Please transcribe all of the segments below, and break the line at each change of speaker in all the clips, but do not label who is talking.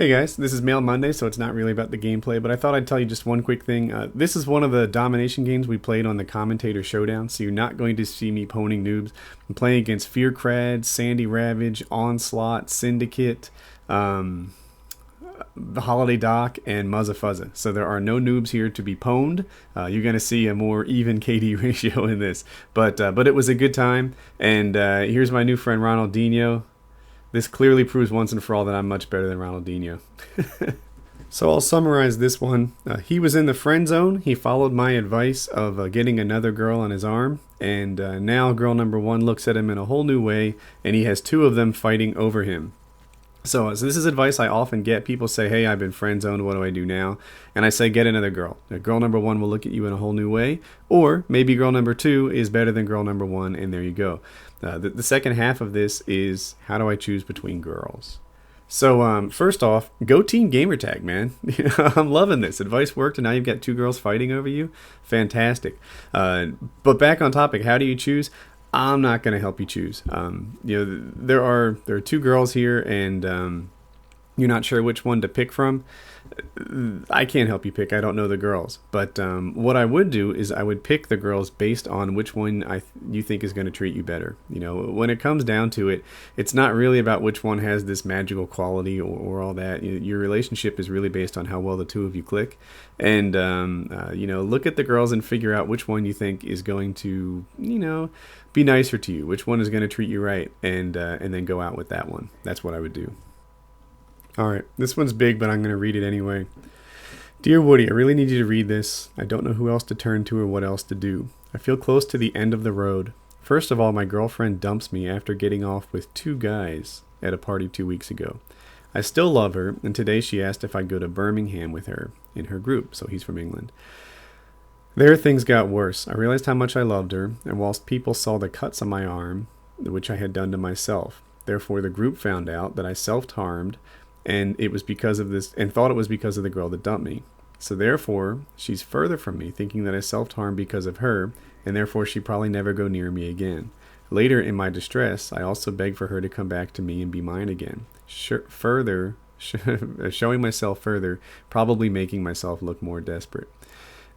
Hey guys, this is Mail Monday, so it's not really about the gameplay, but I thought I'd tell you just one quick thing. This is one of the domination games we played on the Commentator Showdown, so you're not going to see me poning noobs. I'm playing against Fearcrad, Sandy Ravage, Onslaught, Syndicate, the Holiday Doc, and Muzza Fuzza. So there are no noobs here to be pwned. You're going to see a more even KD ratio in this, but it was a good time. And here's my new friend Ronaldinho. This clearly proves once and for all that I'm much better than Ronaldinho. So I'll summarize this one. He was in the friend zone. He followed my advice of getting another girl on his arm. And now girl number one looks at him in a whole new way. And he has two of them fighting over him. So this is advice I often get. People say, hey, I've been friend zoned. What do I do now? And I say, get another girl. Girl number one will look at you in a whole new way. Or maybe girl number two is better than girl number one. And there you go. The second half of this is how do I choose between girls? So first off, go Team Gamertag, man. I'm loving this. Advice worked, and now you've got two girls fighting over you. Fantastic. But back on topic, how do you choose? I'm not going to help you choose. There are two girls here, and you're not sure which one to pick from. I can't help you pick. I don't know the girls. But what I would do is I would pick the girls based on which one you think is going to treat you better. When it comes down to it, it's not really about which one has this magical quality or all that. Your relationship is really based on how well the two of you click. And, look at the girls and figure out which one you think is going to, be nicer to you. Which one is going to treat you right. And then go out with that one. That's what I would do. Alright, this one's big, but I'm going to read it anyway. Dear Woody, I really need you to read this. I don't know who else to turn to or what else to do. I feel close to the end of the road. First of all, my girlfriend dumps me after getting off with two guys at a party 2 weeks ago. I still love her, and today she asked if I'd go to Birmingham with her in her group, so he's from England. There things got worse. I realized how much I loved her, and whilst people saw the cuts on my arm, which I had done to myself, therefore the group found out that I self-harmed, and it was because of this, and thought it was because of the girl that dumped me. So therefore, she's further from me, thinking that I self-harmed because of her, and therefore she probably never go near me again. Later, in my distress, I also begged for her to come back to me and be mine again. Showing myself further, probably making myself look more desperate.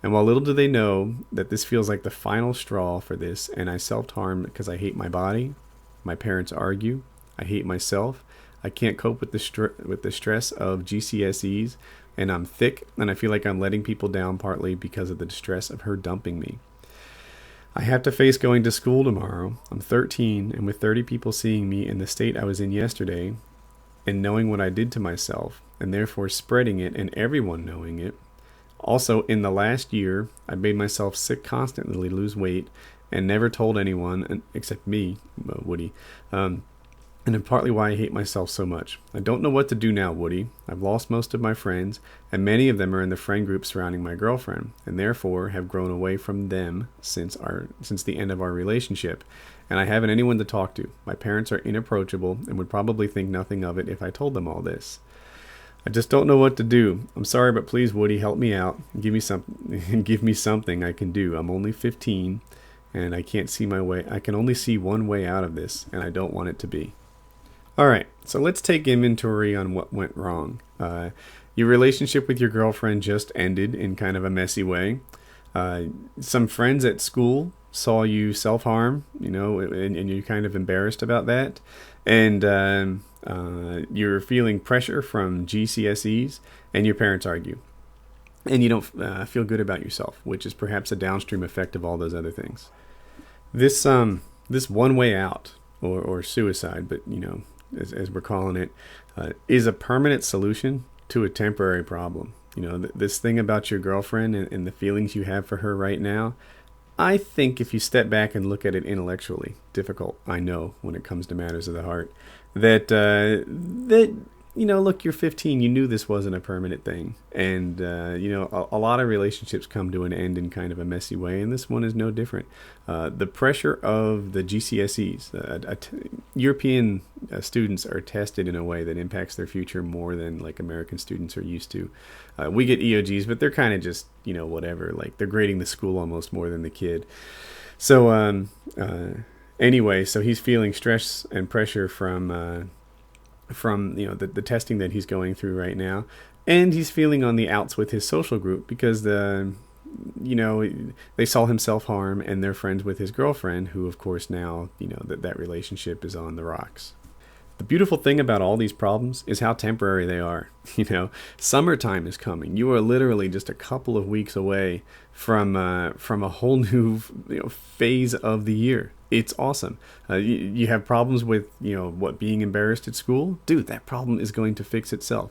And while little do they know that this feels like the final straw for this, and I self-harm because I hate my body, my parents argue, I hate myself, I can't cope with the stress of GCSEs, and I'm thick, and I feel like I'm letting people down partly because of the distress of her dumping me. I have to face going to school tomorrow. I'm 13, and with 30 people seeing me in the state I was in yesterday, and knowing what I did to myself, and therefore spreading it and everyone knowing it. Also, in the last year, I made myself sick constantly to lose weight, and never told anyone, except me, Woody, and partly why I hate myself so much. I don't know what to do now, Woody. I've lost most of my friends, and many of them are in the friend group surrounding my girlfriend, and therefore have grown away from them since the end of our relationship, and I haven't anyone to talk to. My parents are inapproachable and would probably think nothing of it if I told them all this. I just don't know what to do. I'm sorry, but please, Woody, help me out. Give me something I can do. I'm only 15, and I can't see my way. I can only see one way out of this, and I don't want it to be. Alright, so let's take inventory on what went wrong. Your relationship with your girlfriend just ended in kind of a messy way. Some friends at school saw you self-harm, and you're kind of embarrassed about that. And you're feeling pressure from GCSEs, and your parents argue. And you don't feel good about yourself, which is perhaps a downstream effect of all those other things. This one way out, or suicide, but as we're calling it, is a permanent solution to a temporary problem. This thing about your girlfriend and the feelings you have for her right now, I think if you step back and look at it intellectually, difficult, I know, when it comes to matters of the heart, that look, you're 15, you knew this wasn't a permanent thing. And, a lot of relationships come to an end in kind of a messy way, and this one is no different. The pressure of the GCSEs, European students are tested in a way that impacts their future more than, like, American students are used to. We get EOGs, but they're kind of just, whatever. Like, they're grading the school almost more than the kid. So, anyway, so he's feeling stress and pressure from from the testing that he's going through right now, and he's feeling on the outs with his social group because they saw him self-harm and they're friends with his girlfriend, who of course now that relationship is on the rocks. The beautiful thing about all these problems is how temporary they are. Summertime is coming. You are literally just a couple of weeks away from a whole new phase of the year. It's awesome. You have problems with being embarrassed at school, dude. That problem is going to fix itself.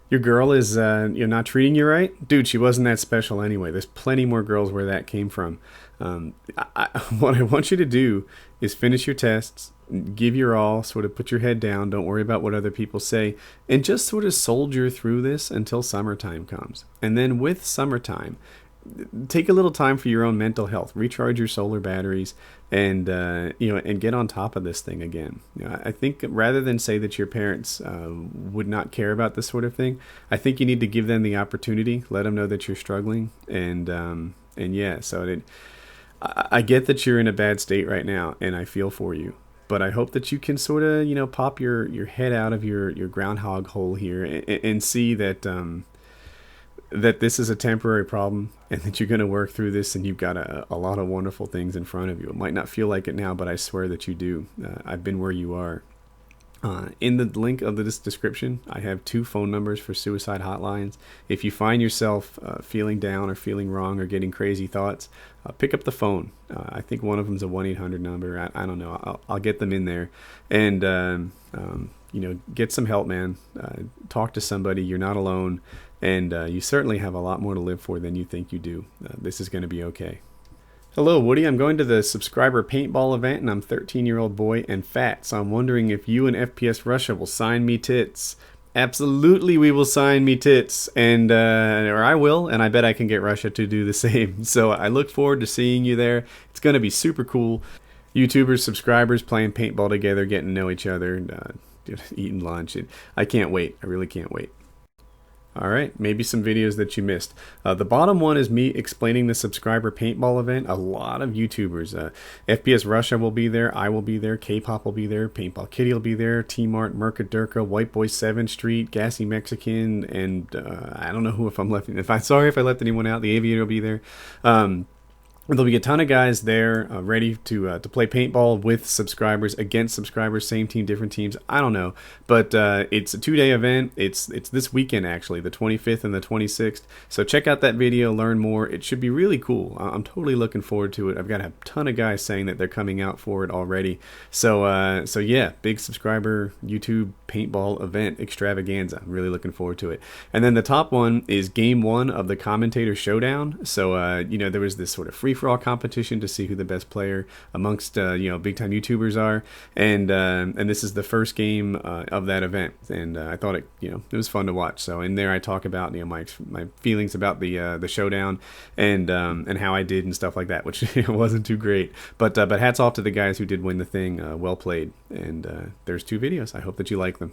Your girl is not treating you right, dude. She wasn't that special anyway. There's plenty more girls where that came from. What I want you to do is finish your tests, give your all, sort of put your head down, don't worry about what other people say, and just sort of soldier through this until summertime comes. And then with summertime, take a little time for your own mental health, recharge your solar batteries, and and get on top of this thing again. I think rather than say that your parents would not care about this sort of thing, I think you need to give them the opportunity, let them know that you're struggling, and yeah. So I get that you're in a bad state right now, and I feel for you. But I hope that you can sort of pop your head out of your groundhog hole here and see that that this is a temporary problem and that you're going to work through this, and you've got a lot of wonderful things in front of you. It might not feel like it now, but I swear that you do. I've been where you are. In the link of this description, I have 2 phone numbers for suicide hotlines. If you find yourself feeling down or feeling wrong or getting crazy thoughts, pick up the phone. I think one of them's a 1-800 number. I don't know. I'll get them in there. And, get some help, man. Talk to somebody. You're not alone. And you certainly have a lot more to live for than you think you do. This is going to be okay. Hello, Woody. I'm going to the subscriber paintball event, and I'm 13-year-old boy and fat, so I'm wondering if you and FPS Russia will sign me tits. Absolutely, we will sign me tits, and or I will, and I bet I can get Russia to do the same. So I look forward to seeing you there. It's going to be super cool. YouTubers, subscribers playing paintball together, getting to know each other, eating lunch. I can't wait. I really can't wait. All right, maybe some videos that you missed. The bottom one is me explaining the subscriber paintball event. A lot of YouTubers. FPS Russia will be there. I will be there. K-Pop will be there. Paintball Kitty will be there. T-Mart, Merca Durka, White Boy 7th Street, Gassy Mexican, and I don't know who if I'm left. Sorry if I left anyone out. The Aviator will be there. There'll be a ton of guys there ready to play paintball with subscribers, against subscribers, same team, different teams. I don't know, but it's a 2-day event. It's this weekend, actually, the 25th and the 26th. So check out that video, learn more. It should be really cool. I'm totally looking forward to it. I've got a ton of guys saying that they're coming out for it already. So yeah, big subscriber YouTube paintball event extravaganza. I'm really looking forward to it. And then the top one is game 1 of the commentator showdown. So there was this sort of free-for-all competition to see who the best player amongst big-time YouTubers are, and this is the first game of that event, and I thought it was fun to watch. So in there I talk about my feelings about the showdown and how I did and stuff like that, which wasn't too great, but hats off to the guys who did win the thing. Well played. And there's 2 videos. I hope that you like them.